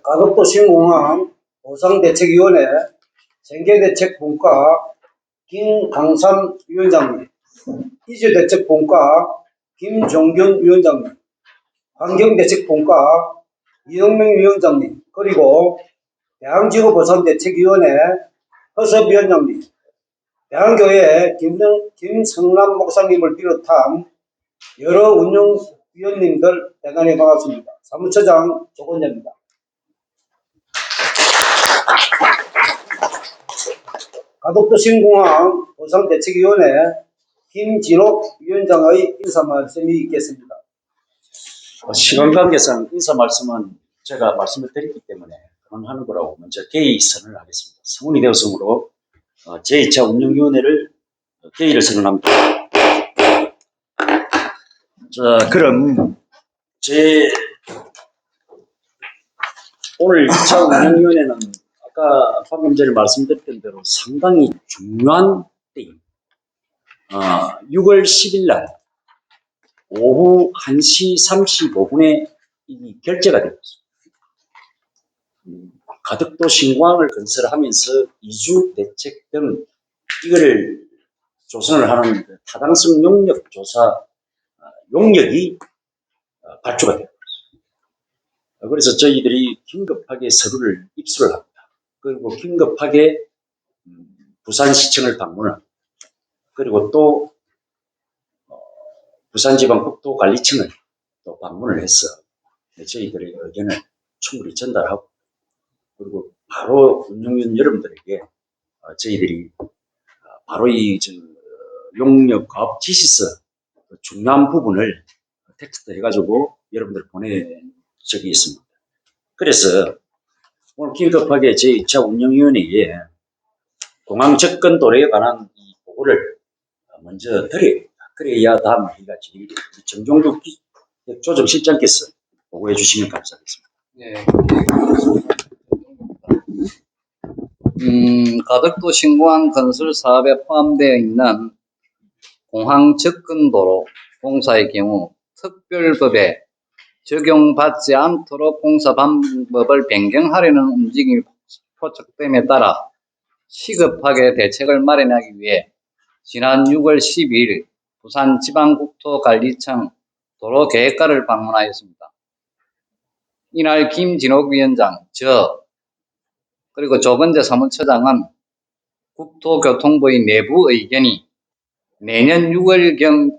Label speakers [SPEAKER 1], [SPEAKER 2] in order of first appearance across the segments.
[SPEAKER 1] 가덕도 신공항 보상대책위원회 생계대책본과 김강삼 위원장님, 이주대책본과 김종균 위원장님, 환경대책본과 이영명 위원장님, 그리고 대한지구보상대책위원회 허섭위원장님, 대한교회 김성남 목사님을 비롯한 여러 운영위원님들 대단히 반갑습니다. 사무처장 조건재입니다. 가덕도 신공항 보상대책위원회 김진옥 위원장의 인사 말씀이 있겠습니다.
[SPEAKER 2] 시간 관계상 인사 말씀은 제가 말씀을 드렸기 때문에 그만하는 거라고 먼저 개의 선언을 하겠습니다. 성운이 되었으므로 제2차 운영위원회를 개의를 선언합니다. 자, 그럼 오늘 2차 운영위원회는 아까 방금 전에 말씀드렸던 대로 상당히 중요한 때입니다. 6월 10일 날 오후 1시 35분에 이 결재가 되었습니다. 가덕도 신공항을 건설하면서 이주 대책 등 이거를 조선을 하는 타당성 용역 조사 용역이 발주가 되었습니다. 그래서 저희들이 긴급하게 서류를 입수를 합니다. 그리고 긴급하게 부산시청을 방문합니다. 그리고 또 부산지방국토관리청을 또 방문을 해서 저희들의 의견을 충분히 전달하고, 그리고 바로 운영위원 여러분들에게 저희들이 바로 이 용역가업 지시서 중요한 부분을 텍스트 해가지고 여러분들 보낸 적이 있습니다. 그래서 오늘 긴급하게 제2차 운영위원회에 공항 접근 도로에 관한 이 보고를 먼저 드려야 됩니다. 그래야 다음 우리가 정종국 조정실장께서 보고해 주시면 감사하겠습니다.
[SPEAKER 3] 네. 가덕도 신공항 건설 사업에 포함되어 있는 공항 접근도로 공사의 경우 특별법에 적용받지 않도록 공사 방법을 변경하려는 움직임이 포착됨에 따라 시급하게 대책을 마련하기 위해 지난 6월 12일 부산지방국토관리청 도로계획과를 방문하였습니다. 이날 김진옥 위원장, 그리고 조건재 사무처장은 국토교통부의 내부 의견이 내년 6월경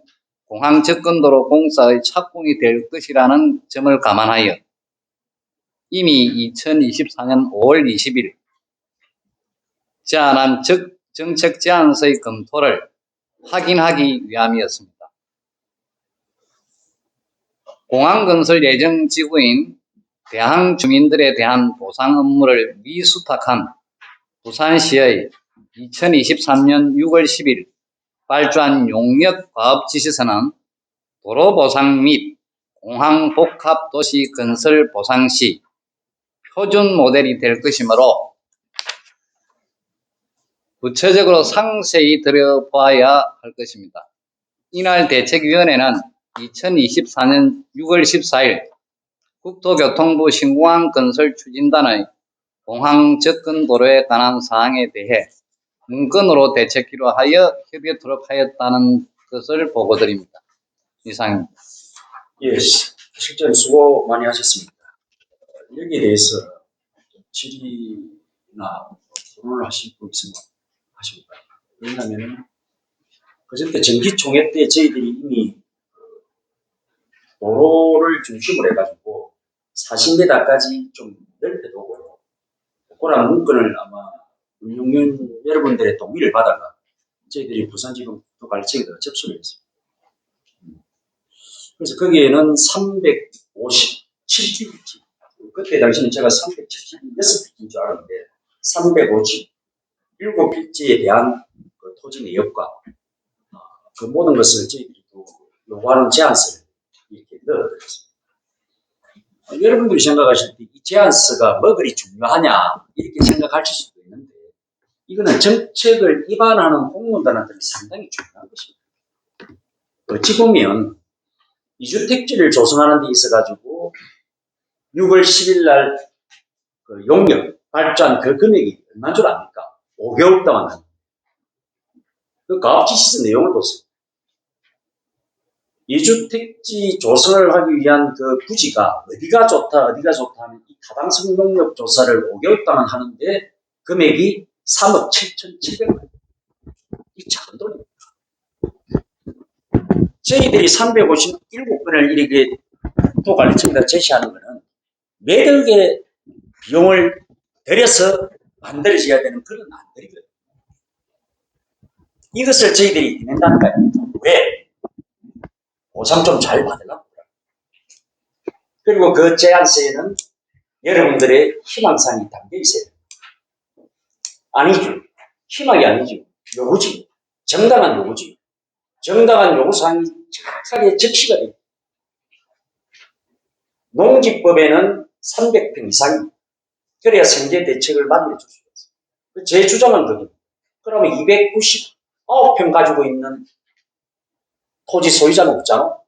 [SPEAKER 3] 공항 접근도로 공사의 착공이 될 것이라는 점을 감안하여 이미 2024년 5월 20일 제안한 정책 제안서의 검토를 확인하기 위함이었습니다. 공항 건설 예정 지구인 대항 주민들에 대한 보상 업무를 미수탁한 부산시의 2023년 6월 10일 발주한 용역 과업 지시서는 도로 보상 및 공항 복합 도시 건설 보상 시 표준 모델이 될 것이므로 구체적으로 상세히 들여보아야 할 것입니다. 이날 대책위원회는 2024년 6월 14일 국토교통부 신공항 건설 추진단의 공항 접근 도로에 관한 사항에 대해 문건으로 대책기로 하여 협의토록 하였다는 것을 보고드립니다. 이상입니다.
[SPEAKER 2] 예, 실장님 수고 많이 하셨습니다. 여기에 대해서 질의나 토론을 하실 분 있으면 하시고, 왜냐하면 그전에 정기총회 때 저희들이 이미 도로를 중심으로 해가지고 40m까지 좀 넓혀두고 그런 문건을 아마 운영위원 여러분들의 동의를 받아가 저희들이 부산지방국토관리청에다 접수를 했습니다. 그래서 거기에는 357필지, 그때 당시는 제가 376필지인 줄 알았는데 357필지에 대한 그 토지 내역과 그 모든 것을 저희들이 요구하는 제안서를 이렇게 넣어드렸습니다. 여러분들이 생각하실 때 이 제안서가 뭐 그리 중요하냐 이렇게 생각하실 수도 있는데, 이거는 정책을 입안하는 공무원들한테는 상당히 중요한 것입니다. 어찌 보면 이주택지를 조성하는 데 있어가지고 6월 10일 날 그 용역 발주한 그 금액이 얼마인 줄 압니까? 5개월 동안 한. 그 가압지시서 내용을 보세요. 이주택지 조성을 하기 위한 그 부지가 어디가 좋다 하면 이 타당성 용역 조사를 5개월 동안 하는데 금액이 3억 7,700만 원. 이 작은 돈입니다. 저희들이 357건을 이렇게 국토관리청에다 제시하는 것은 몇 억의 비용을 들여서 만들어져야 되는 그런 안들이거든요. 이것을 저희들이 해낸다는 거예요. 왜? 보상 좀 잘 받으려고. 그리고 그 제안서에는 여러분들의 희망사항이 담겨 있어요. 아니죠. 희망이 아니죠. 요구지. 정당한 요구지. 정당한 요구사항이 정확하게 적시가 돼요. 농지법에는 300평 이상입니다. 그래야 생계 대책을 마련해 줄 수가 있어요. 제 주장은 그겁니다. 그러면 299평 가지고 있는 토지 소유자는 없잖아.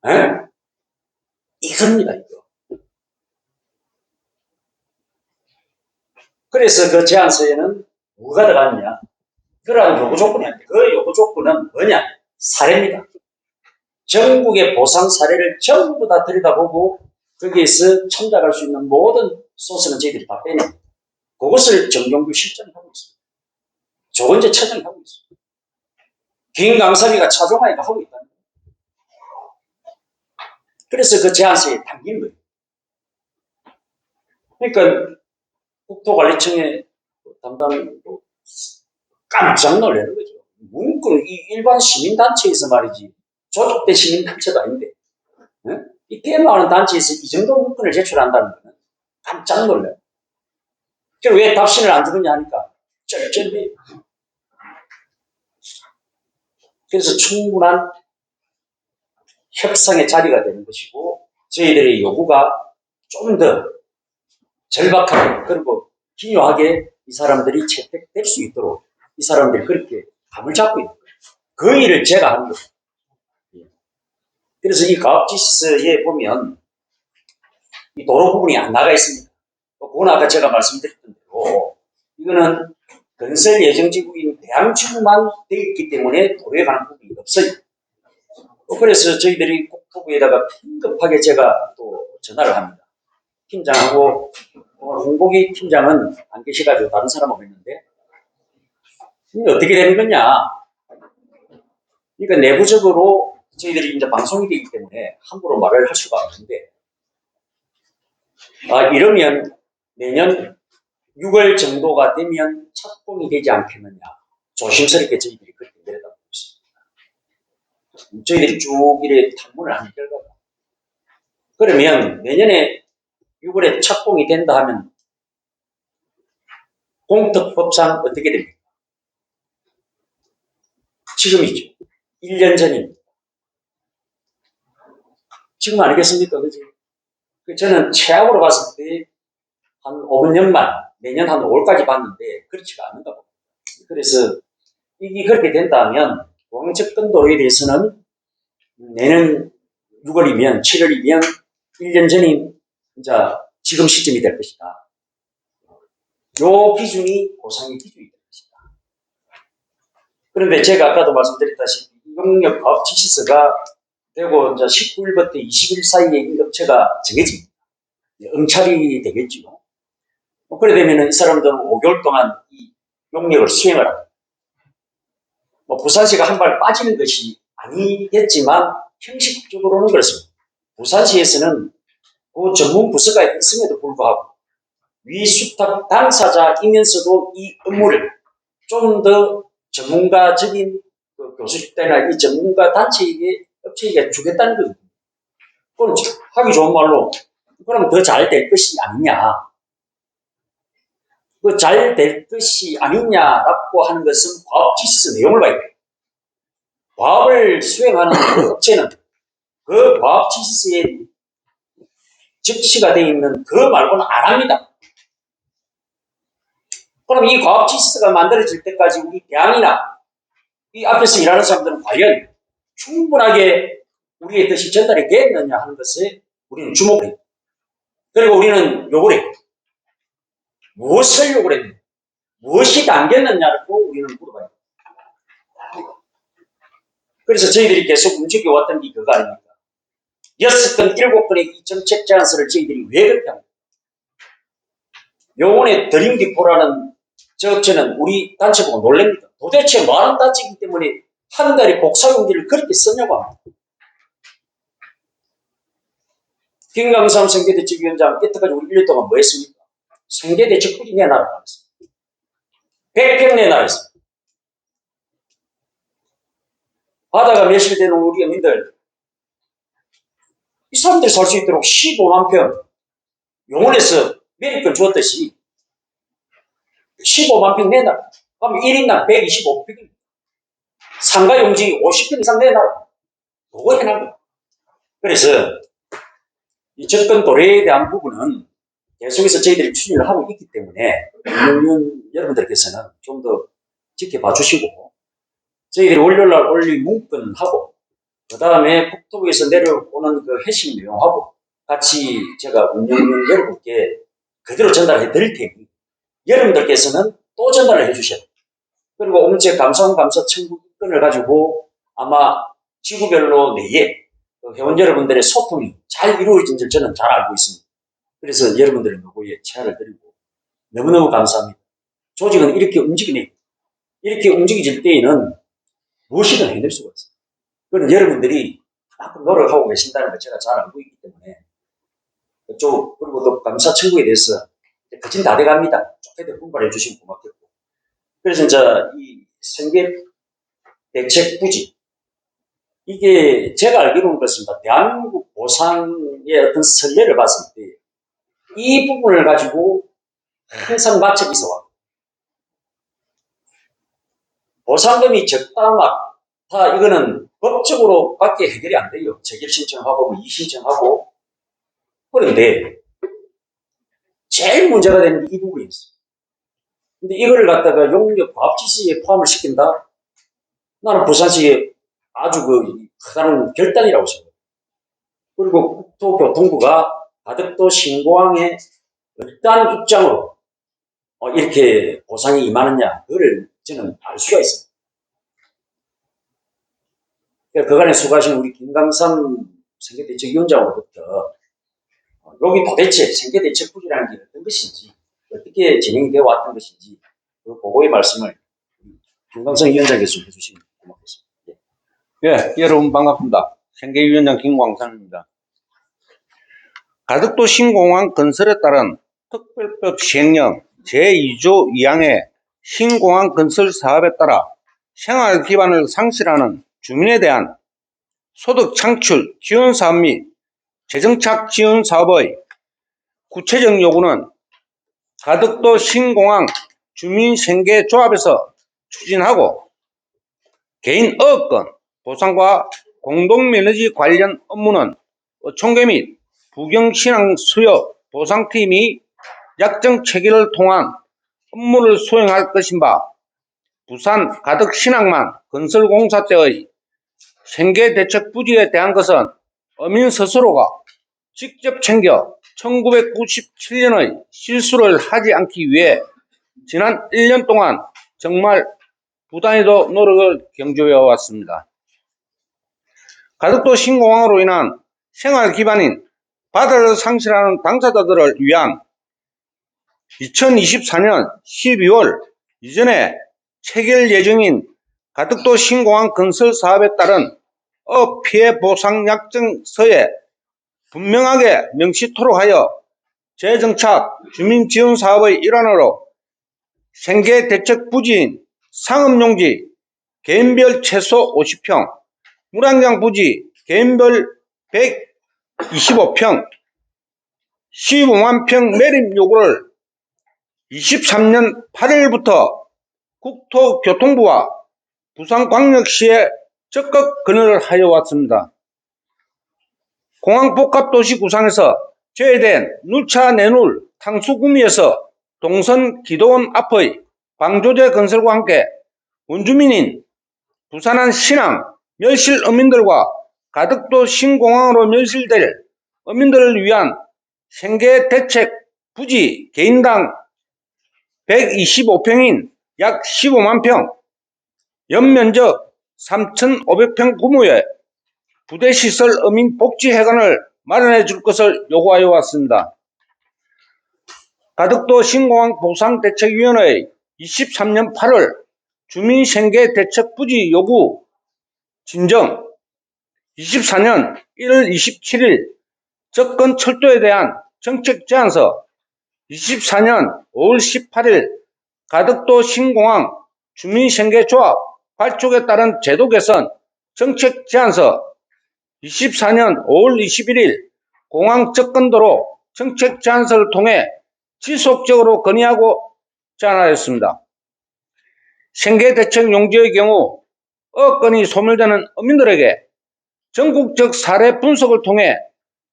[SPEAKER 2] 에? 이겁니다, 이거. 그래서 그 제안서에는 뭐가 들어갔냐? 그러한 요구 조건이 아닌데, 그 요구 조건은 뭐냐? 사례입니다. 전국의 보상 사례를 전부 다 들여다보고 거기에서 첨작할 수 있는 모든 소스는 저희들이 다 빼냅니다. 그것을 정경규 실장하고 있습니다. 조은재 차장이 하고 있습니다. 김강섭이가 차종하니까 하고 있다. 그래서 그 제안서에 담긴 거예요. 그러니까 국토관리청의 담당도 깜짝 놀라는 거죠. 문구를 이 일반 시민단체에서 말이지 조직된 시민단체도 아닌데 이 테마하는 단체에서 이 정도 문건을 제출한다는 거는 깜짝 놀라요. 그리고 왜 답신을 안 주느냐 하니까 쩔쩔해요. 그래서 충분한 협상의 자리가 되는 것이고 저희들의 요구가 좀 더 절박하게 그리고 기묘하게 이 사람들이 채택될 수 있도록 이 사람들이 그렇게 감을 잡고 있는 거예요. 그 일을 제가 하는 거예요. 그래서 이 가압지시서에 보면 이 도로 부분이 안 나가 있습니다. 그건 아까 제가 말씀드렸던 대로 이거는 건설 예정지구인 대양지구만 되어 있기 때문에 도로에 가는 부분이 없어요. 그래서 저희들이 국토부에다가 긴급하게 제가 또 전화를 합니다. 팀장하고 홍보기 팀장은 안 계셔가지고 다른 사람하고 있는데 어떻게 되는 거냐? 그러니까 내부적으로 저희들이 이제 방송이 되기 때문에 함부로 말을 할 수가 없는데 이러면 내년 6월 정도가 되면 착공이 되지 않겠느냐 조심스럽게 저희들이 그렇게 내려다보고 있습니다. 저희들이 쭉 이래 탐문을 한 결과가 그러면 내년에 6월에 착공이 된다 하면 공특법상 어떻게 됩니까? 지금이죠. 1년 전입니다. 지금 아니겠습니까? 그지? 저는 최악으로 봤을 때 한 5년만, 내년 한 5월까지 봤는데 그렇지가 않은가 봅니다. 그래서 이게 그렇게 된다면 공항접근도로에 대해서는 내년 6월이면 7월이면 1년 전이 이제 지금 시점이 될 것이다. 요 기준이 보상의 기준이 될 것이다. 그런데 제가 아까도 말씀드렸다시피 용역가압지시서가 되고 이제 19일부터 20일 사이에 이 업체가 정해집니다. 응찰이 되겠죠. 그래 되면 이 사람들은 5개월 동안 이 용역을 수행을 합니다. 부산시가 한 발 빠지는 것이 아니겠지만 형식적으로는 그렇습니다. 부산시에서는 그 전문 부서가 있음에도 불구하고 위수탁 당사자이면서도 이 업무를 좀 더 전문가적인 교수직대나 이 전문가 단체에게 업체에게 주겠다는 거거든요. 그럼 하기 좋은 말로 그럼 더 잘 될 것이 아니냐. 그 잘 될 것이 아니냐라고 하는 것은 과업지시서 내용을 봐야 돼요. 과업을 수행하는 그 업체는 그 과업지시서에 적시가 되어 있는 그 말고는 안 합니다. 그럼 이 과업지시서가 만들어질 때까지 우리 대항이나 이 앞에서 일하는 사람들은 과연 충분하게 우리의 뜻이 전달이 됐느냐 하는 것에 우리는 주목해요. 그리고 우리는 요구를 해요. 무엇을 요구를 했느냐, 무엇이 담겼느냐고 우리는 물어봐야 돼요. 그래서 저희들이 계속 움직여왔던 게 그거 아닙니까? 6건, 7건의 이 정책 제안서를 저희들이 왜 그렇게 합니까? 요번에 드림기포라는 저 업체는 우리 단체 보고 놀랍니다. 도대체 많은 단체이기 때문에 한 달에 복사용지를 그렇게 쓰냐고 합니다. 김강삼 생계대책위원장 이때까지 우리 1년 동안 뭐 했습니까? 생계대책 꾸준히 내놔라 그랬습니다. 100평 내놔라 했습니다. 바다가 멸실되는 우리 어민들, 이 사람들이 살 수 있도록 15만 평 용원에서 매립권 주었듯이 15만 평 내놔라. 그럼 1인당 125평입니다. 상가용지 50평 이상 내놔라. 그거 해놔라. 그래서 이 접근 도래에 대한 부분은 계속해서 저희들이 추진을 하고 있기 때문에 여러분들께서는 좀 더 지켜봐 주시고, 저희들이 월요일날 올릴 문건하고 그 다음에 국토부에서 내려오는 그 핵심 내용하고 같이 제가 운영위원 여러분께 그대로 전달해 드릴 테니 여러분들께서는 또 전달을 해 주셔야 돼요. 그리고 엄책 감사원 감사 청구 건을 가지고 아마 지구별로 내에 회원 여러분들의 소통이 잘 이루어진 줄 저는 잘 알고 있습니다. 그래서 여러분들의 노고에 제안을 드리고 너무너무 감사합니다. 조직은 이렇게 움직이네. 이렇게 움직여질 때에는 무엇이든 해낼 수가 있어요. 그건 여러분들이 그만큼 노력하고 계신다는 걸 제가 잘 알고 있기 때문에 그쪽, 그리고 또 감사 청구에 대해서 거진 다 돼갑니다. 조금더 분발해 주시면 고맙겠고. 그래서 이제 이 생계 대책 부지, 이게 제가 알기로는 그렇습니다. 대한민국 보상의 어떤 선례를 봤을 때 이 부분을 가지고 항상 맞춰 있어와. 보상금이 적당하다, 이거는 법적으로 밖에 해결이 안 돼요. 재결 신청하고 뭐 이의신청하고. 그런데 제일 문제가 되는 게 이 부분이었어요. 근데 이걸 갖다가 용역 과업지시에 포함을 시킨다? 나는 부산시의 아주 그 커다란 결단이라고 생각해요. 그리고 국토교통부가 가덕도 신공항의 어떠한 입장으로 이렇게 보상이 임하느냐, 그걸 저는 알 수가 있습니다. 그러니까 그간에 수고하신 우리 김강삼 생계대책위원장으로부터 여기 도대체 생계대책 부지라는 게 어떤 것인지, 어떻게 진행이 되어 왔던 것인지 그 보고의 말씀을 김광성 위원장께서 좀 해주시면 고맙겠습니다.
[SPEAKER 4] 예, 여러분 반갑습니다. 생계위원장 김광삼입니다. 가덕도 신공항 건설에 따른 특별법 시행령 제2조 2항의 신공항 건설 사업에 따라 생활 기반을 상실하는 주민에 대한 소득 창출 지원 사업 및 재정착 지원 사업의 구체적 요구는 가덕도 신공항 주민생계조합에서 추진하고, 개인 어업권 보상과 공동면허지 관련 업무는 어촌계 및 부경신앙 수요 보상팀이 약정 체계를 통한 업무를 수행할 것인 바, 부산 가덕신항만 건설공사 때의 생계대책 부지에 대한 것은 어민 스스로가 직접 챙겨 1997년의 실수를 하지 않기 위해 지난 1년 동안 정말 부단히도 노력을 경주해 왔습니다. 가덕도 신공항으로 인한 생활 기반인 바다를 상실하는 당사자들을 위한 2024년 12월 이전에 체결 예정인 가덕도 신공항 건설 사업에 따른 피해 보상 약정서에 분명하게 명시토록 하여 재정착 주민지원 사업의 일환으로 생계대책 부지인 상업용지 개인별 최소 50평, 물안경 부지 개인별 125평, 15만 평 매립 요구를 23년 8일부터 국토교통부와 부산광역시에 적극 건의를 하여 왔습니다. 공항복합도시 구상에서 제외된 누차 내눌 탕수구미에서 동선 기도원 앞의 방조제 건설과 함께 원주민인 부산한 신항 멸실 어민들과 가덕도 신공항으로 멸실될 어민들을 위한 생계대책 부지 개인당 125평인 약 15만 평, 연면적 3,500평 규모의 부대시설 어민 복지회관을 마련해 줄 것을 요구하여 왔습니다. 가덕도 신공항 보상대책위원회 23년 8월 주민생계 대책 부지 요구 진정, 24년 1월 27일 접근 철도에 대한 정책 제안서, 24년 5월 18일 가덕도 신공항 주민생계조합 발족에 따른 제도 개선 정책 제안서, 24년 5월 21일 공항 접근도로 정책 제안서를 통해 지속적으로 건의하고 제안하였습니다. 생계대책 용지의 경우 어건이 소멸되는 어민들에게 전국적 사례 분석을 통해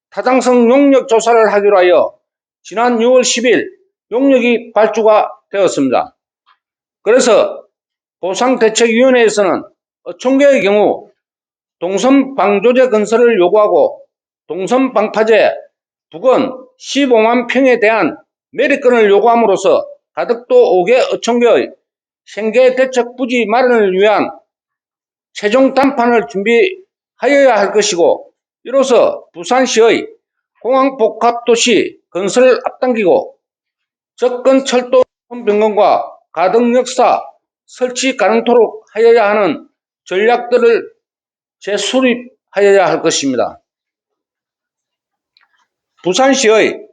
[SPEAKER 4] 타당성 용역 조사를 하기로 하여 지난 6월 10일 용역이 발주가 되었습니다. 그래서 보상대책위원회에서는 어촌계의 경우 동선 방조제 건설을 요구하고 동선 방파제 부근 15만 평에 대한 매립권을 요구함으로써 가덕도 5개 어촌계의 생계대책 부지 마련을 위한 최종 담판을 준비하여야 할 것이고, 이로써 부산시의 공항복합도시 건설을 앞당기고 접근 철도 변경과 가덕역사 설치 가능토록 하여야 하는 전략들을 재수립하여야 할 것입니다. 부산시의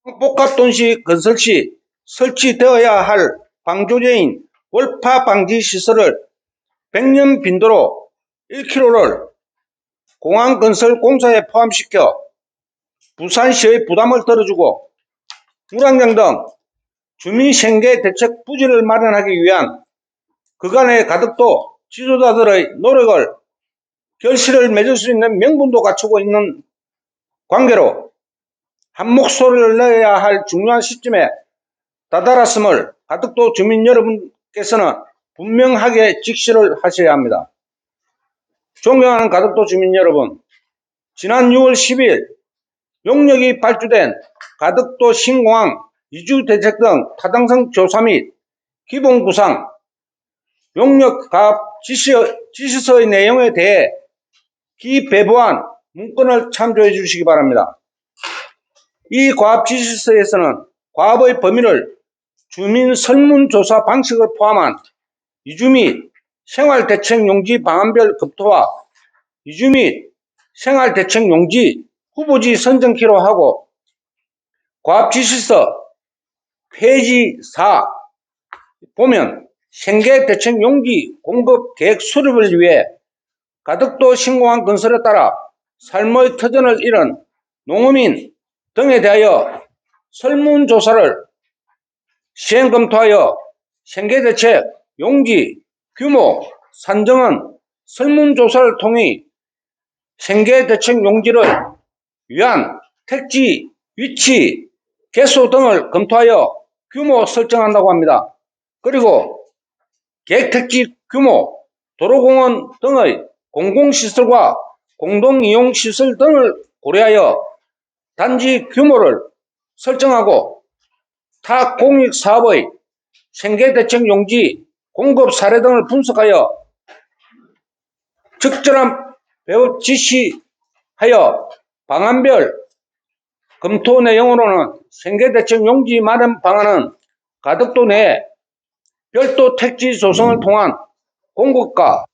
[SPEAKER 4] 공항복합도시 건설 시 설치되어야 할 방조제인 월파 방지 시설을 100년 빈도로 1km를 공항건설 공사에 포함시켜 부산시의 부담을 덜어주고 물안경 등 주민생계 대책 부지를 마련하기 위한 그간의 가덕도 지도자들의 노력을 결실을 맺을 수 있는 명분도 갖추고 있는 관계로 한 목소리를 내야 할 중요한 시점에 다다랐음을 가덕도 주민 여러분께서는 분명하게 직시를 하셔야 합니다. 존경하는 가덕도 주민 여러분, 지난 6월 10일 용역이 발주된 가덕도 신공항 이주대책 등 타당성 조사 및 기본구상 용역 가압 지시서의 내용에 대해 기배부한 문건을 참조해 주시기 바랍니다. 이 과압 지시서에서는 과압의 범위를 주민 설문조사 방식을 포함한 이주 및 생활대책용지 방안별 검토와 이주 및 생활대책용지 후보지 선정키로 하고, 과압지시서 페이지 4 보면 생계대책용지 공급 계획 수립을 위해 가덕도 신공항 건설에 따라 삶의 터전을 잃은 농어민 등에 대하여 설문조사를 시행 검토하여 생계대책 용지 규모 산정은 설문조사를 통해 생계대책 용지를 위한 택지, 위치, 개수 등을 검토하여 규모 설정한다고 합니다. 그리고 계획택지 규모, 도로공원 등의 공공시설과 공동이용시설 등을 고려하여 단지 규모를 설정하고 타 공익사업의 생계대책 용지 공급 사례 등을 분석하여 적절한 배업 지시하여 방안별 검토 내용으로는 생계대책 용지 마련 방안은 가덕도 내에 별도 택지 조성을 통한 공급과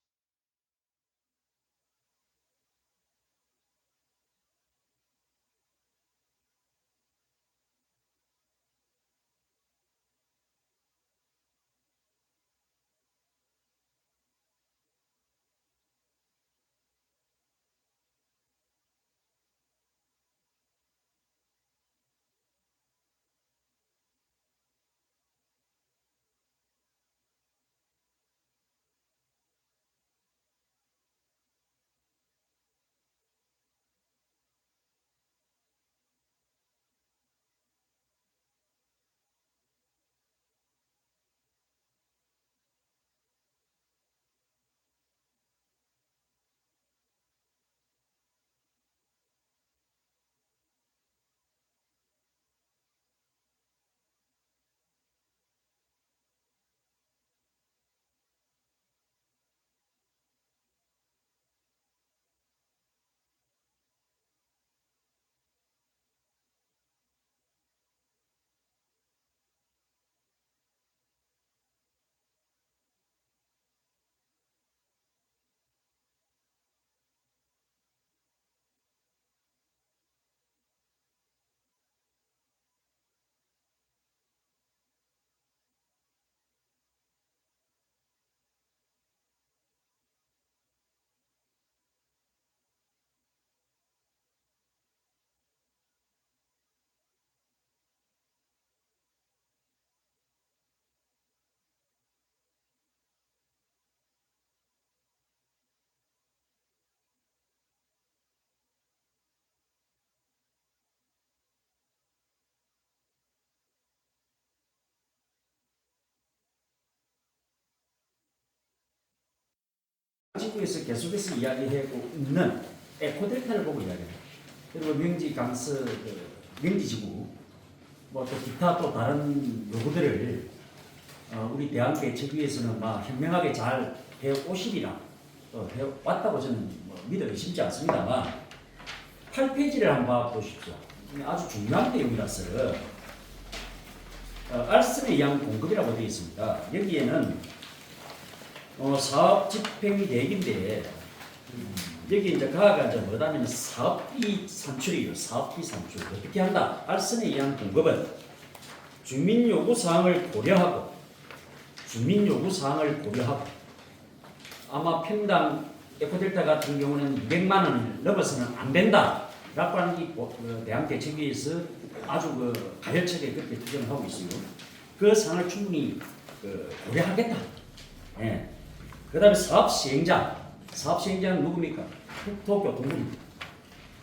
[SPEAKER 2] 지구에서 계속해서 이야기하고 있는 에코델타를 보고 이야기해요. 그리고 명지 강서 명지지구 뭐 또 기타 또 다른 요구들을 우리 대한개척위에서는 막 현명하게 잘 해오시리라 또 해왔다고 저는 뭐 믿어 의심치 않습니다만 8페이지를 한번 보십시오. 아주 중요한 내용이라서 알선에 의한 공급이라고 되어 있습니다. 여기에는 사업 집행 계획인데 여기 이제 가가 이제 뭐다면 사업비 산출이에요. 사업비 산출 어떻게 한다? 알선에 의한 공급은 주민 요구 사항을 고려하고 아마 평당 에코델타 같은 경우는 200만 원을 넘어서는 안 된다라고 하는 게 대한개척위에서 아주 가열차게 그렇게 규정을 하고 있어요. 그 사항을 충분히 고려하겠다. 예. 그다음에 사업 시행자는 누굽니까? 국토교통부입니다.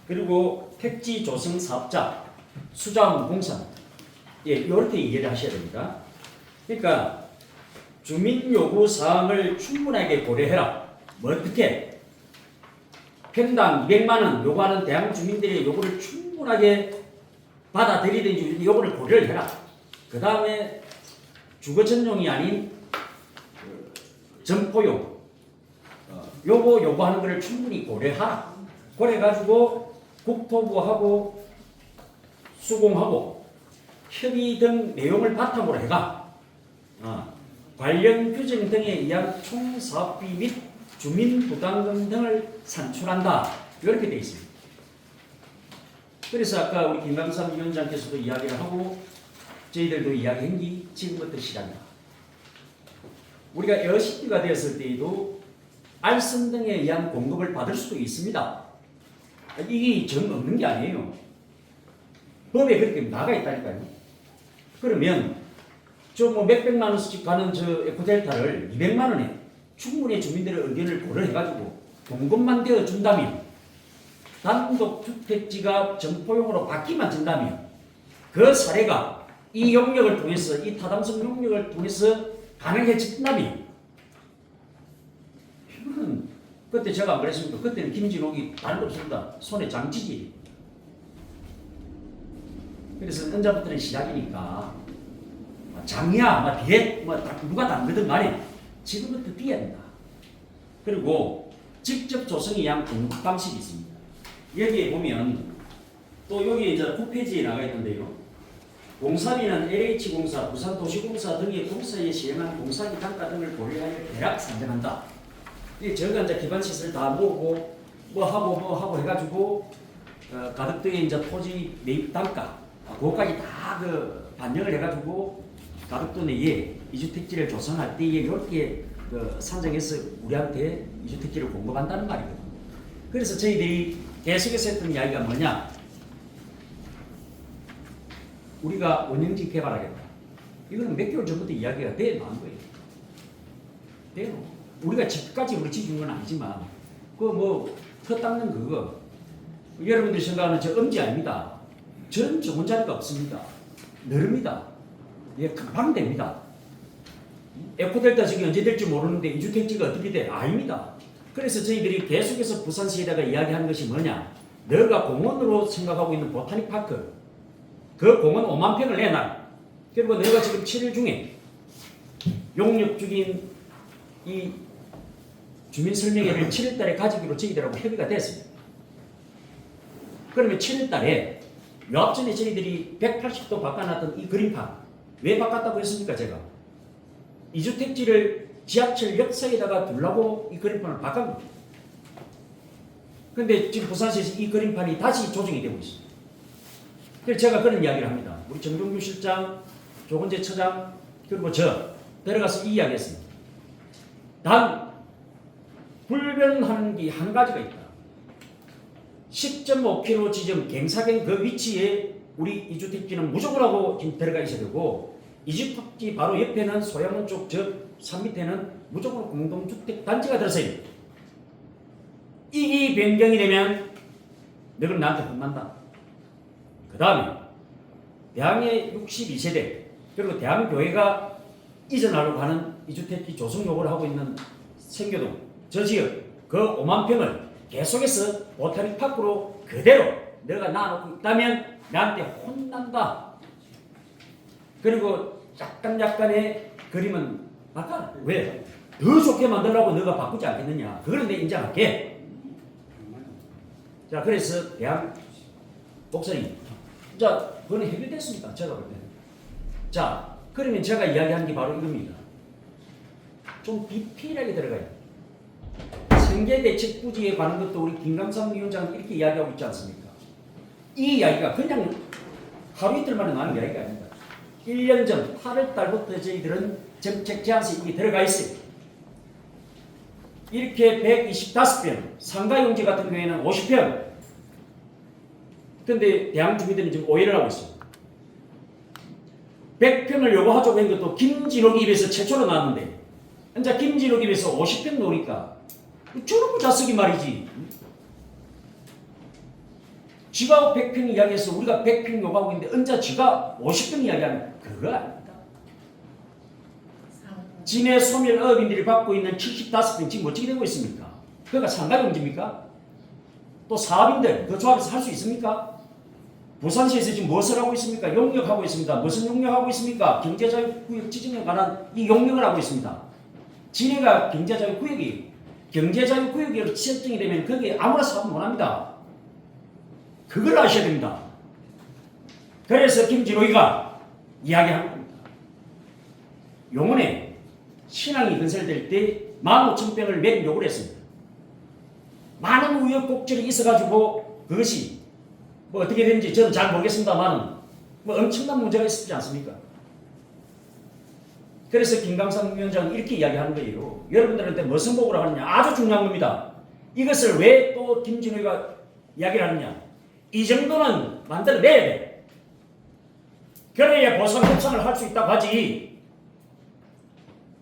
[SPEAKER 2] 그리고 택지 조성 사업자, 수자원공사, 예, 이렇게 이해를 하셔야 됩니다. 그러니까 주민 요구 사항을 충분하게 고려해라. 뭐 어떻게? 평당 200만 원 요구하는 대한 주민들의 요구를 충분하게 받아들이든지 요구를 고려를 해라. 그 다음에 주거 전용이 아닌 점포용 요구하는 것을 충분히 고려하라. 그래가지고 국토부하고 수공하고 협의 등 내용을 바탕으로 해가 관련 규정 등에 의한 총사업비 및 주민 부담금 등을 산출한다. 이렇게 되어 있습니다. 그래서 아까 우리 김강삼 위원장께서도 이야기를 하고 저희들도 이야기한 게 지금부터 시작이다. 우리가 여시기가 되었을 때에도 알선 등에 의한 공급을 받을 수도 있습니다. 이게 정 없는 게 아니에요. 법에 그렇게 나가 있다니까요. 그러면 저 뭐 몇백만 원씩 가는 저 에코델타를 200만 원에 충분히 주민들의 의견을 고려해가지고 공급만 되어 준다면 단독 주택지가 점포용으로 바뀌만 된다면 그 사례가 이 용역을 통해서 이 타당성 용역을 통해서 가능해진다면 이거는 그때 제가 안 그랬습니까? 그때는 김진옥이 다른 거 없습니다. 손에 장치지. 그래서 언제부터는 시작이니까 장이야, 뒤에 누가 담그든 간에 지금부터 뛰어야 된다. 그리고 직접 조성에 의한 공급 방식이 있습니다. 여기에 보면 또 여기 이제 9페이지에 나가 있는데요. 공사비는 LH공사, 부산도시공사 등의 공사에 시행한 공사비 단가 등을 고려하여 대략 산정한다. 저희가 이제 기반시설 다 모으고 뭐 하고 해가지고 가덕도에 이제 토지 매입 단가 그거까지 다 반영을 해가지고 가덕도 내에 이주택지를 조성할 때에 이렇게 산정해서 우리한테 이주택지를 공급한다는 말이거든요. 그래서 저희들이 계속해서 했던 이야기가 뭐냐? 우리가 원형지 개발하겠다. 이거는 몇 개월 전부터 이야기가 돼 나온 거예요. 돼요. 우리가 집까지 우리 집인 건 아니지만 터 닦는 그거 여러분들이 생각하는 저 엄지 아닙니다. 전 좋은 자리가 없습니다. 넓습니다. 예, 금방 됩니다. 에코델타 지역이 언제 될지 모르는데 이주택지가 어떻게 돼? 아닙니다. 그래서 저희들이 계속해서 부산시에다가 이야기하는 것이 뭐냐? 너가 공원으로 생각하고 있는 보타닉파크 그 공원 5만 평을 내놔. 그리고 너가 지금 7일 중에 용역 중인 이 주민설명회를 7일달에 가지기로 저희들하고 협의가 됐습니다. 그러면 7일달에 몇 앞전에 저희들이 180도 바꿔놨던 이 그림판 왜 바꿨다고 했습니까? 제가 이주택지를 지하철 역사에다가 두려고 이 그림판을 바꾼 겁니다. 그런데 지금 부산시에서 이 그림판이 다시 조정이 되고 있습니다. 그래서 제가 그런 이야기를 합니다. 우리 정동규 실장, 조건재 처장 그리고 저 들어가서 이 이야기 했습니다. 단 불변하는 게 한 가지가 있다. 10.5km 지점 갱사경 그 위치에 우리 이주택지는 무조건 하고 지금 들어가 있어야 되고 이주택지 바로 옆에는 소양원 쪽 저 산 밑에는 무조건 공동주택 단지가 들어서요. 이 변경이 되면 너는 나한테 혼난다. 그 다음에 대항의 62세대 그리고 대항교회가 이전하려고 하는 이주택지 조성 요구를 하고 있는 생교동 저 지역 그 5만 평을 계속해서 보타닉 파크로 그대로 내가 놔놓고 있다면 나한테 혼난다. 그리고 약간의 그림은 바꿔. 왜? 더 좋게 만들라고 너가 바꾸지 않겠느냐. 그거는 내 인정할게. 자, 그래서 대한 목사님, 자, 그거는 해결됐습니다. 제가 볼 때는. 자, 그러면 제가 이야기한 게 바로 이겁니다. 좀 디테일하게 들어가요. 생계대책 부지에 관한 것도 우리 김감삼 위원장은 이렇게 이야기하고 있지 않습니까? 이 이야기가 그냥 하루 이틀 만에 나는 이야기가 아닙니다. 1년 전 8월 달부터 저희들은 정책 제안서에 이게 들어가 있어요. 이렇게 125평, 상가용지 같은 경우에는 50평. 근데 대학 주민들은 지금 오해를 하고 있어요. 100평을 요구하자고 한 것도 김진옥 입에서 최초로 나왔는데, 이제 김진옥 입에서 50평 놓으니까 저놈의 자식이 말이지. 지가 100평 이야기해서 우리가 100평 요구하고 있는데 언제 지가 50평 이야기하는 그거 아닙니다. 진해 소멸 어업인들이 받고 있는 75평 지금 어떻게 되고 있습니까? 그거가 상가용지입니까? 또 사업인들 그 조합에서 할 수 있습니까? 부산시에서 지금 무엇을 하고 있습니까? 용역하고 있습니다. 무슨 용역하고 있습니까? 경제자유구역 지정에 관한 이 용역을 하고 있습니다. 진해가 경제자유구역이 경제자유구역으로 설정이 되면 거기에 아무나 사업 못합니다. 그걸 아셔야 됩니다. 그래서 김진호이가 이야기한 겁니다. 용원에 신앙이 건설될 때 15,000평을 매입 요구를 했습니다. 많은 우여곡절이 있어가지고 그것이 뭐 어떻게 되는지 저는 잘 모르겠습니다만 뭐 엄청난 문제가 있었지 않습니까? 그래서 김강삼 위원장은 이렇게 이야기하는 거예요. 여러분들한테 무슨 보고를 하느냐 아주 중요한 겁니다. 이것을 왜 또 김진우가 이야기를 하느냐. 이 정도는 만들어내야 돼. 그래야 보상 협상을 할 수 있다고 하지.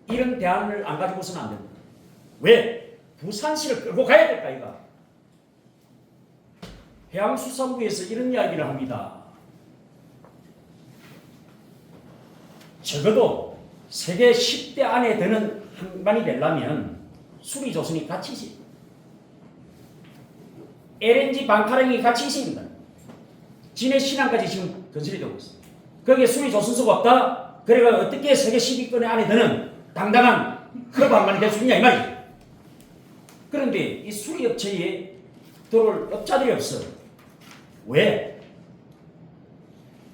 [SPEAKER 2] 이런 대안을 안 가지고서는 안 됩니다. 왜? 부산시를 끌고 가야 될까 이거. 해양수산부에서 이런 이야기를 합니다. 적어도 세계 10대 안에 드는 항만이 되려면 수리 조선이 같이 있습니다. LNG 방카령이 같이 있습니다. 진해 신항까지 지금 건설이 되고 있습니다. 거기에 수리 조선소가 없다? 그래가 어떻게 세계 10위권 안에 드는 당당한 그 방만이 될 수 있냐 이 말이죠. 그런데 이 수리업체에 들어올 업자들이 없어. 왜?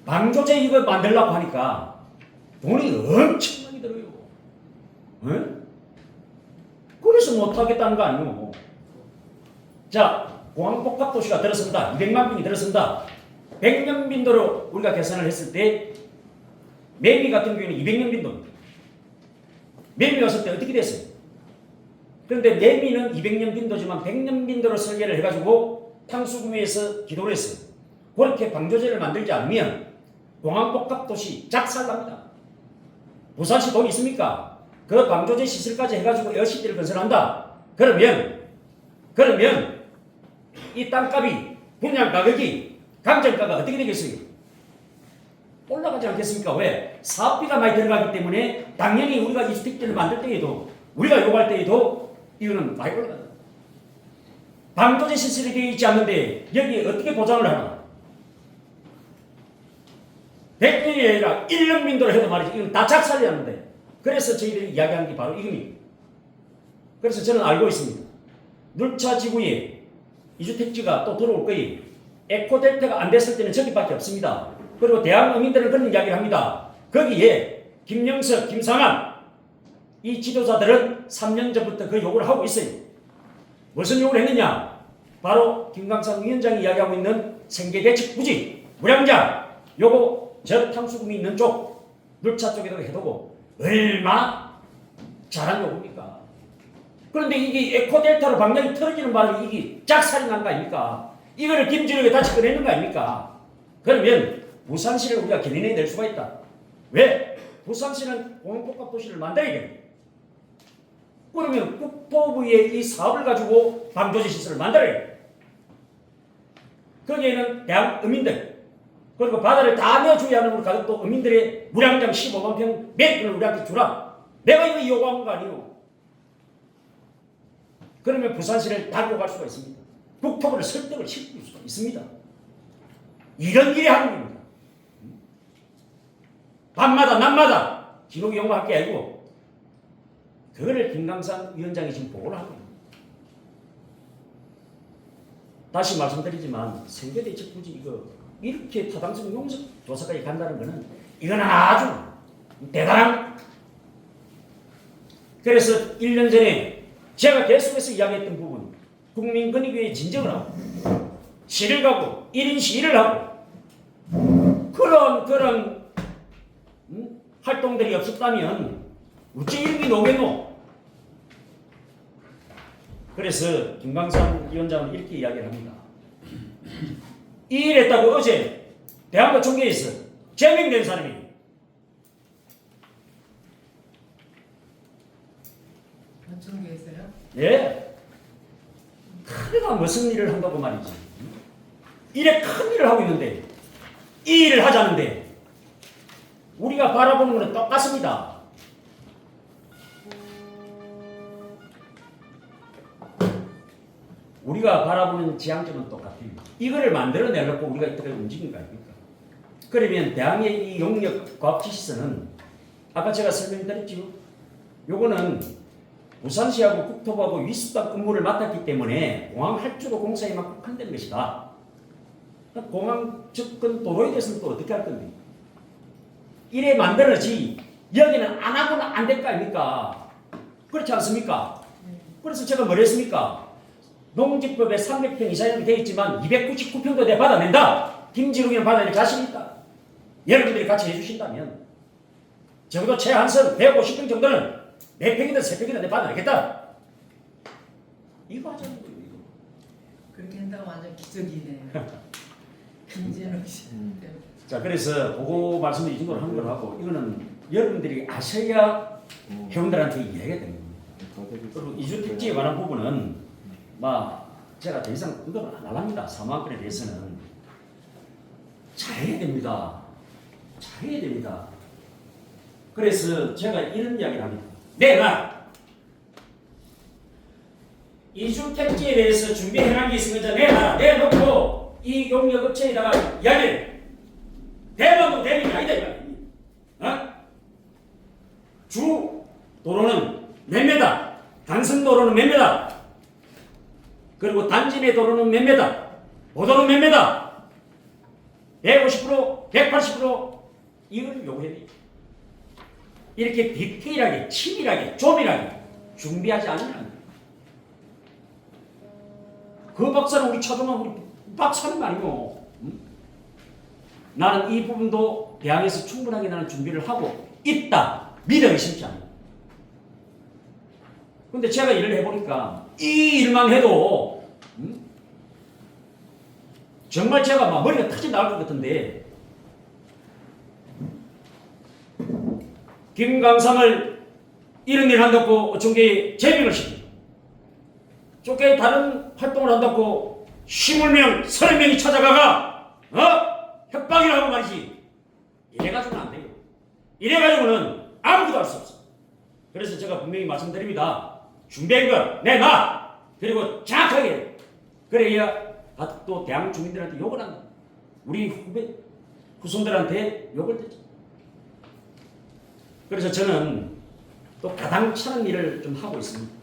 [SPEAKER 2] 방조제 이거 만들려고 하니까 돈이 엄청나게 들어요. 응? 그래서 못하겠다는 거 아니에요. 자, 공항복합도시가 들어선다. 200만 평이 들어선다. 100년 빈도로 우리가 계산을 했을 때 매미 같은 경우에는 200년 빈도입니다. 매미 왔을 때 어떻게 됐어요? 그런데 매미는 200년 빈도지만 100년 빈도로 설계를 해가지고 탕수구미에서 기도를 했어요. 그렇게 방조제를 만들지 않으면 공항복합도시 작살납니다. 부산시 돈 있습니까? 그 방조제 시설까지 해가지고 여시대를 건설한다. 그러면 이 땅값이 분양 가격이 감정가가 어떻게 되겠어요? 올라가지 않겠습니까? 왜? 사업비가 많이 들어가기 때문에 당연히 우리가 이 주택지를 만들 때에도 우리가 요구할 때에도 이거는 많이 올라간다. 방조제 시설이 되어 있지 않는데 여기 어떻게 보장을 하나? 100년이 아니라 1년 빈도로 해도 말이지 이건 다 작살이 나는데 그래서 저희들이 이야기하는 게 바로 이겁니다. 그래서 저는 알고 있습니다. 눌차 지구에 이주택지가 또 들어올 거예요. 에코델타가 안 됐을 때는 저기밖에 없습니다. 그리고 대학 어민들은 그런 이야기를 합니다. 거기에 김영석, 김상환 이 지도자들은 3년 전부터 그 요구를 하고 있어요. 무슨 요구를 했느냐? 바로 김강삼 위원장이 이야기하고 있는 생계대책 부지, 무량장 요거 저탕수구미 있는 쪽 눌차 쪽에도 해두고 얼마 잘한 요구입니까? 그런데 이게 에코델타로 방향이 틀어지는 바람에 이게 짝살이 난 거 아닙니까? 이거를 김진욱이 다시 꺼내는 거 아닙니까? 그러면 부산시를 우리가 견인해낼 수가 있다. 왜? 부산시는 공항복합도시를 만들어야 됩니다. 그러면 국토부의 이 사업을 가지고 방조제 시설을 만들어야 돼요. 거기에는 대학 어민들 그리고 바다를 다 내어줘야 하는 우리 가족도 어민들의 무량장 15만 평 매입을 우리한테 주라. 내가 이거 요구한 거 아니에요. 그러면 부산시를 달고 갈 수가 있습니다. 국토부를 설득을 시킬 수가 있습니다. 이런 일이 한국입니다. 밤마다 낮마다 기록이 연구할 게 아니고 그거를 김강산 위원장이 지금 보고를 하고 있습니다. 다시 말씀드리지만 선거대책 부지 이거 이렇게 타당성 용역 조사까지 간다는 거는 이건 아주 대단한. 그래서 1년 전에 제가 계속해서 이야기했던 부분, 국민권익위에 진정을 하고 시를 가고 1인 시위를 하고 그런 활동들이 없었다면 어째 이름이 나오겠노? 그래서 김광산 위원장은 이렇게 이야기를 합니다. 이 일 했다고 어제 대학교 총회에서 제명된 사람이
[SPEAKER 5] 전총회에서요?
[SPEAKER 2] 예? 큰애가 무슨 일을 한다고 말이지. 이래 큰 일을 하고 있는데 이 일을 하자는데 우리가 바라보는 것은 똑같습니다. 우리가 바라보는 지향점은 똑같아요. 이거를 만들어내려고 우리가 이렇게 움직인 거 아닙니까? 그러면 대학의 이 용역 과학지시서는 아까 제가 설명드렸지요. 요거는 부산시하고 국토부하고 위습단 업무를 맡았기 때문에 공항 활주로 공사에만 국한된 것이다. 공항 접근 도로에 대해서는 또 어떻게 할 건데? 이래 만들어지 여기는 안 하고는 안 될 거 아닙니까? 그렇지 않습니까? 그래서 제가 뭘 했습니까? 농지법에 300평 이상이 되어 있지만 299평도 내 받아낸다. 김지웅이는 받아낼 자신 있다. 여러분들이 같이 해주신다면 적어도 최한선 150평 정도는 4평이든 3평이든 내 받아내겠다. 이거 하자는 거예요. 이거.
[SPEAKER 5] 그렇게 한다고 완전 기적이네요. 김재능 씨.
[SPEAKER 2] 자, 그래서 그거 말씀을 이 정도로 한 걸 하고 이거는 여러분들이 아셔야 회원들한테 이야기가 되는 겁니다. 그리고 이주 특지에 관한 부분은 제가 더 이상 언급을 안 합니다. 사망권에 대해서는 잘해야 됩니다. 잘해야 됩니다. 그래서 제가 이런 이야기를 합니다. 내가 이주 택지에 대해서 준비해놓은 게 있으면 내놓고 이 용역업체에다가 이야기를 대만도 되는 게 아니다 이거. 주 도로는 몇 메다, 단선 도로는 몇 메다, 그리고 단지 내 도로는 몇 메다, 보도는 몇 메다, 150%, 180% 이걸 요구해야 돼요. 이렇게 디테일하게, 치밀하게, 조밀하게 준비하지 않으면 그 박사는 우리 차동환 우리 박사는 아니고 나는 이 부분도 대학에서 충분하게 나는 준비를 하고 있다. 믿어 의심치 않아요. 근데 제가 일을 해보니까 이 일만 해도 정말 제가 막 머리가 터져 나올 것 같은데 김강삼을 이런 일을 한다고 어촌계에 제명을 시키고 쪽에 다른 활동을 한다고 20명, 30명이 찾아가가 협박이라고 말이지. 이래가지고는 안 돼요. 이래가지고는 아무것도 할 수 없어. 그래서 제가 분명히 말씀드립니다. 준비한 거 내놔. 그리고 정확하게 그래야 또 대학 주민들한테 욕을 한다. 우리 후손들한테 욕을 듣죠. 그래서 저는 또 가당찮은 일을 좀 하고 있습니다.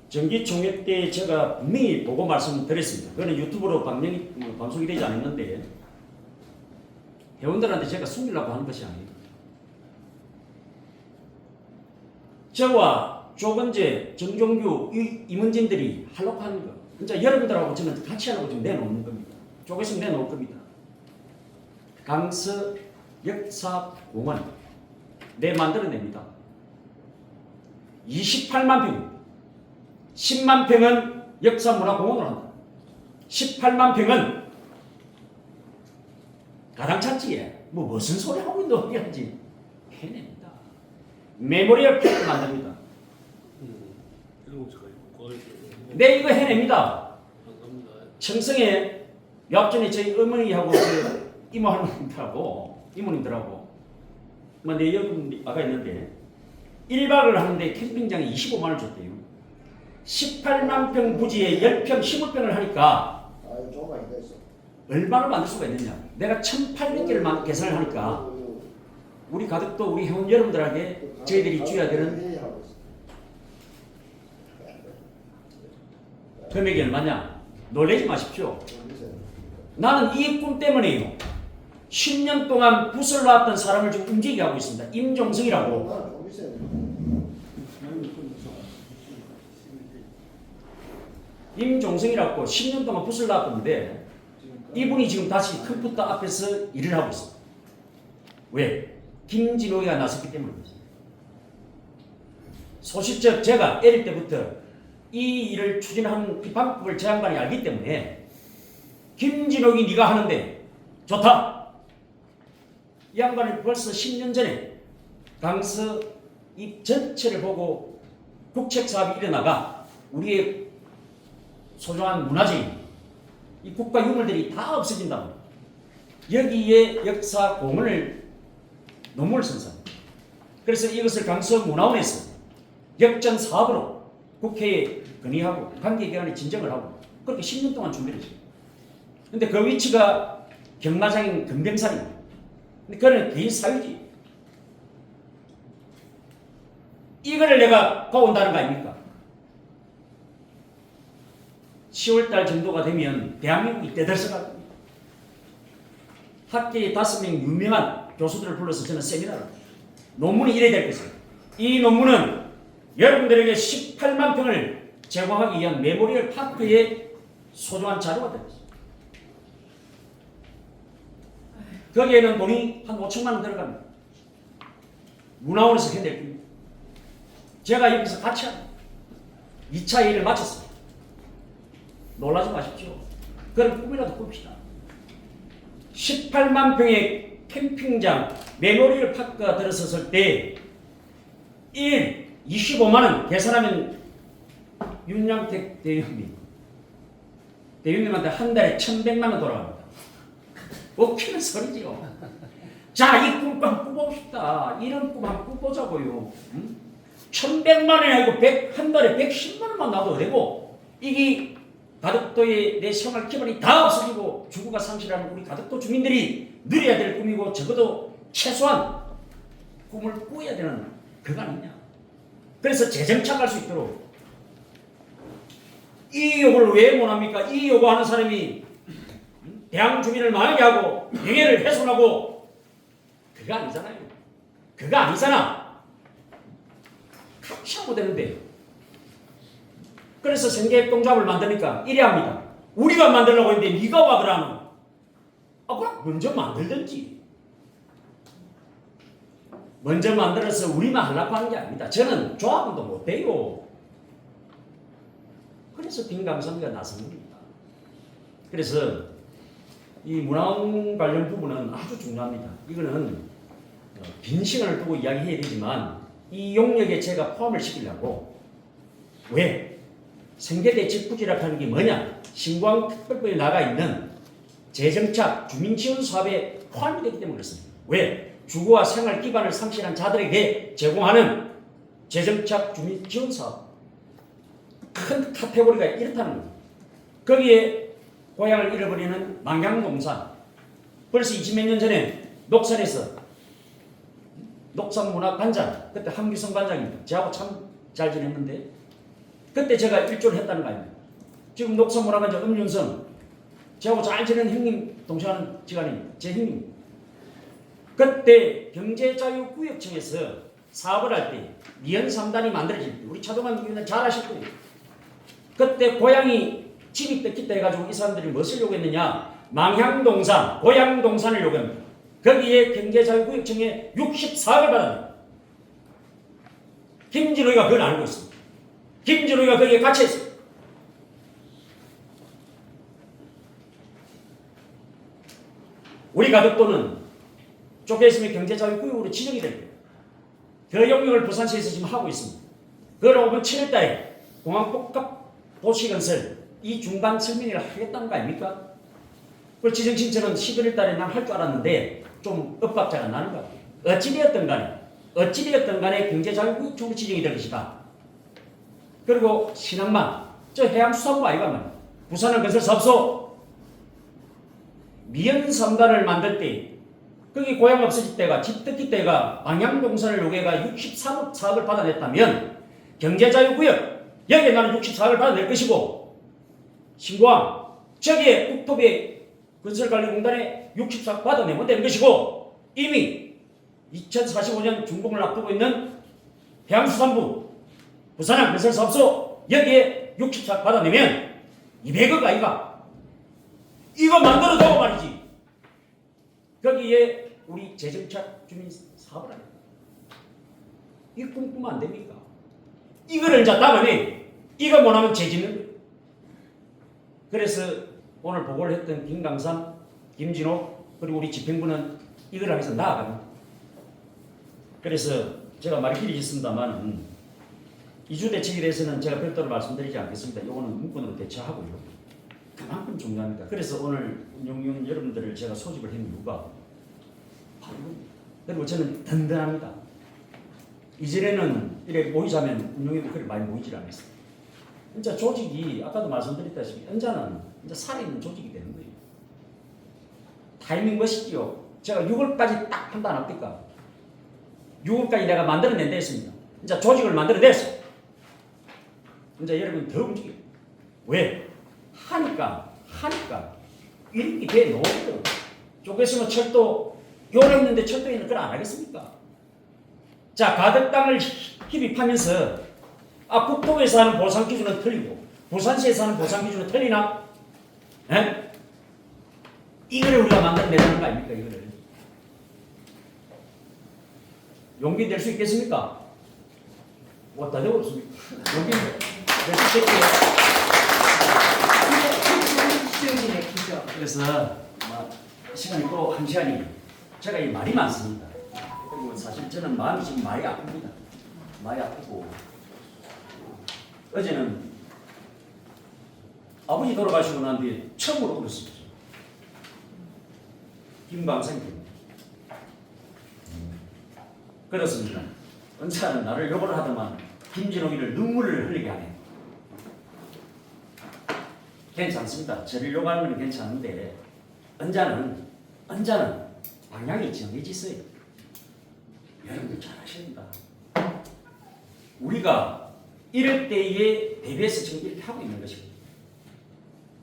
[SPEAKER 2] 정기총회 때 제가 분명히 보고 말씀드렸습니다. 그거는 유튜브로 방송이 되지 않았는데 회원들한테 제가 숨기려고 하는 것이 아닙니다. 저와 조건재, 정종규, 임원진들이 하려고 하는 거 진짜 여러분들하고 저는 같이 하려고 지금 내놓는 겁니다. 조금씩 내놓을 겁니다. 강서 역사공원 내 만들어냅니다. 28만 평 10만 평은 역사문화공원으로 한다. 18만 평은 가당찮지에 무슨 소리 하고 있는 놈이 하지 해냅니다. 메모리얼 파크 만듭니다. 네, 이거 해냅니다. 청성에 옆전에 저희 어머니하고 이모 이모님들하고 내 여분 아까 있는데 1박을 하는데 캠핑장에 25만 원 줬대요. 18만 평 부지에 10평, 15평을 하니까 얼마나 만들 수가 있느냐. 내가 1800개를 계산을 하니까 우리 가족도 우리 회원 여러분들에게 저희들이 줘야 되는 금액이 얼마냐? 놀라지 마십시오. 나는 이 꿈 때문에요. 10년 동안 붓을 놨던 사람을 좀 움직이게 하고 있습니다. 임종성이라고. 임종성이라고 10년 동안 붓을 놨던데 이분이 지금 다시 컴퓨터 앞에서 일을 하고 있습니다. 왜? 김진호가 나섰기 때문입니다. 소시적 제가 어릴 때부터 이 일을 추진하는 이 방법을 제 양반이 알기 때문에 김진옥이 네가 하는데 좋다. 이 양반이 벌써 10년 전에 강서 이 전체를 보고 국책사업이 일어나가 우리의 소중한 문화재인 이 국가 유물들이 다 없어진다고 여기에 역사 공헌을 논문을 선사합니다. 그래서 이것을 강서 문화원에서 역전 사업으로 국회에 건의하고 관계기관에 진정을 하고 그렇게 10년 동안 준비를 했어요. 근데 그 위치가 경마장인 금병산입니다. 근데 그는 개인 사유지. 이거를 내가 가온다는 거 아닙니까? 10월달 정도가 되면 대한민국이 떼들썩합니다. 학계에 5명 유명한 교수들을 불러서 저는 세미나를 논문이 이래야 될 것이에요. 이 논문은 여러분들에게 18만 평을 제공하기 위한 메모리얼 파크의 소중한 자료가 됩니다. 거기에는 돈이 한 5천만 원 들어갑니다. 문화원에서 해낼 겁니다. 제가 여기서 같이 합니다. 2차 일을 마쳤습니다. 놀라지 마십시오. 그런 꿈이라도 꿉시다. 18만 평의 캠핑장 메모리얼 파크가 들어섰을 때 25만 원 계산하면 윤양택 대위원님한테 한 달에 1,100만 원 돌아갑니다. 웃기는 소리지요. 자, 이 꿈 한번 꿔봅시다. 이런 꿈 한번 꿔보자고요. 1,100만 원이 아니고 한 달에 110만 원만 나도 되고 이게 가덕도의 내 생활 기반이 다 없어지고 주거가 상실하는 우리 가덕도 주민들이 누려야 될 꿈이고 적어도 최소한 꿈을 꾸어야 되는 그거 아니냐. 그래서 재정착할 수 있도록 이 요구를 왜 못합니까? 이 요구하는 사람이 대학 주민을 망하게 하고 명예를 훼손하고 그거 아니잖아요. 그거 아니잖아. 같이 하면 되는데. 그래서 생계동잡을 만드니까 이래 합니다. 우리가 만들려고 했는데 네가 와 그러노. 그럼 먼저 만들든지. 먼저 만들어서 우리만 하려고 하는 게 아닙니다. 저는 조합도 못해요. 그래서 빈감성가 나선 겁니다. 그래서 이 문화원 관련 부분은 아주 중요합니다. 이거는 빈 시간을 두고 이야기해야 되지만 이 용역에 제가 포함을 시키려고 왜? 생계대책 부지락 하는 게 뭐냐? 신광특별법에 나가 있는 재정착 주민지원 사업에 포함이 되기 때문에 그렇습니다. 왜? 주거와 생활 기반을 상실한 자들에게 제공하는 재정착 주민지원 사업. 큰 카테고리가 이렇다는 겁니다. 거기에 고향을 잃어버리는 망향농산. 벌써 20몇 년 전에 녹산에서 녹산문화관장, 그때 한규성 관장입니다. 저하고 참 잘 지냈는데 그때 제가 일조를 했다는 거 아닙니까? 지금 녹산문화관장 음윤성, 저하고 잘 지내는 형님, 동생하는 지간입니다. 제 형님. 그때 경제자유구역청에서 사업을 할 때 미연 3단이 만들어질 때 우리 차동환 의원은 잘 아실 거예요. 그때 고향이 집이 뺏겼다 해가지고 이 사람들이 무엇을 요구했느냐? 망향동산, 고향동산을 요구합니다. 거기에 경제자유구역청에 64억을 받았습니다. 김진호가 그걸 알고 있습니다. 김진호가 거기에 같이 했습니다. 우리 가덕도는 쫓겨있으면 경제자유구역으로 지정이 될 거예요. 그 영역을 부산시에서 지금 하고 있습니다. 그걸 오면 7월달에 공항복합 도시건설 이 중간 설명회를 하겠다는 거 아닙니까? 그 지정 신청은 11월달에 난 할 줄 알았는데 좀 엇박자가 나는 거 같아요. 어찌되었든 간에 경제자유구역으로 지정이 될 것이다. 그리고 신항만 저 해양수산부 아이가 말이야. 부산은 건설사업소 미연섬단을 만들 때 거기 고향 없어질 때가 집뜯기 때가 방향동선을 요괴가 63억 사업을 받아냈다면 경제자유구역 여기에 나는 64억을 받아낼 것이고 신고항 저기에 국토부의 건설관리공단에 64억 받아내면 되는 것이고 이미 2045년 준공을 앞두고 있는 해양수산부 부산항 건설사업소 여기에 64억 받아내면 200억 아이가 이거 만들어도 말이지 거기에 우리 재정착 주민 사업을 하겠다. 이거 꿈꾸면 안 됩니까? 이거를 이제 담아내 이거 못하면 재짓는 거예요. 그래서 오늘 보고를 했던 김강삼, 김진호 그리고 우리 집행부는 이걸 하면서 나아갑니다. 그래서 제가 말이 길어졌습니다만 이주 대책에 대해서는 제가 별도로 말씀드리지 않겠습니다. 이거는 문건으로 대처하고요. 그만큼 중요합니다. 그래서 오늘 운용위원 여러분들을 제가 소집을 한 이유가 바로 이겁니다. 그리고 저는 든든합니다. 이전에는 이렇게 모이자면 운용위원 그리 많이 모이질 않았어요. 진짜 조직이 아까도 말씀드렸다시피 현자는 이제 살아있는 조직이 되는 거예요. 타이밍 멋있지요. 제가 6월까지 딱 판단합니까? 6월까지 내가 만들어낸다 했습니다. 이제 조직을 만들어냈어. 이제 여러분 더 움직여요. 왜? 하니까 이렇게 돼 놓거든. 쪼개서면 철도 요래 있는데 철도에 있는 걸 안 하겠습니까? 자, 가덕 땅을 희입하면서 국토부에서 하는 보상 기준은 틀리고 부산시에서 하는 보상 기준은 틀리나? 에? 이거를 우리가 만들어내는 거 아닙니까? 이거를 용기 낼 수 있겠습니까? 어디다 적었습니까? 용기 낼 수 있겠어요?
[SPEAKER 5] 기적이네, 기적.
[SPEAKER 2] 그래서 시간이 또 한 시간이 제가 이 말이 많습니다. 그리고 사실 저는 마음이 지금 많이 아픕니다. 많이 아프고 어제는 아버지 돌아가시고 난 뒤에 처음으로 울었습니다. 김광생님 그렇습니다. 언제는 나를 욕을 하더만 김진홍이를 눈물을 흘리게 하네. 괜찮습니다. 저를 욕하는 건 괜찮은데 언제는 방향이 정해졌어요. 여러분들 잘 아셔야 된다. 우리가 이럴 때에 대비해서 지금 이렇게 하고 있는 것이고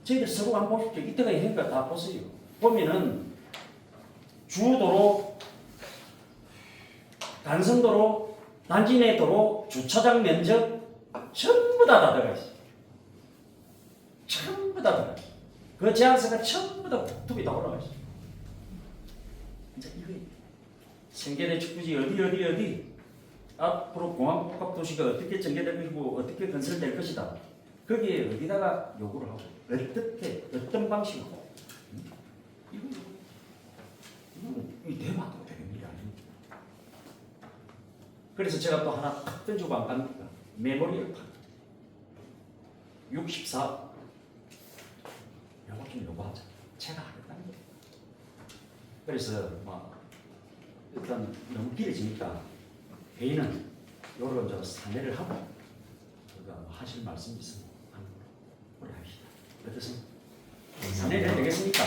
[SPEAKER 2] 저희들 서로 한번 보십시오. 이때가 행가 다 보세요. 보면은 주도로 간선도로 단지 내 도로 주차장 면적 전부 다 들어가 있어요. 전부 다 들어가 있어요. 그 제한서가 전부 다 국토부에 다 올라가 있어요. 이제 이거 생계대 축구지 어디 앞으로 공항복합도시가 어떻게 전개될 것이고 어떻게 건설될 것이다. 거기에 어디다가 요구를 하고 어떻게 어떤 방식으로 이거 대마도 되는 일이 아닙니다. 그래서 제가 또 하나 탁 던지고 안 갑니까? 메모리얼 판 64 요거 좀 요구하자. 제가 하겠다는 거예요. 그래서 일단 너무 길어지니까 회의는 요런 저 사례를 하고 우리가 하실 말씀이 있으면 우리 합시다. 어떻습니까? 사례를 되겠습니까?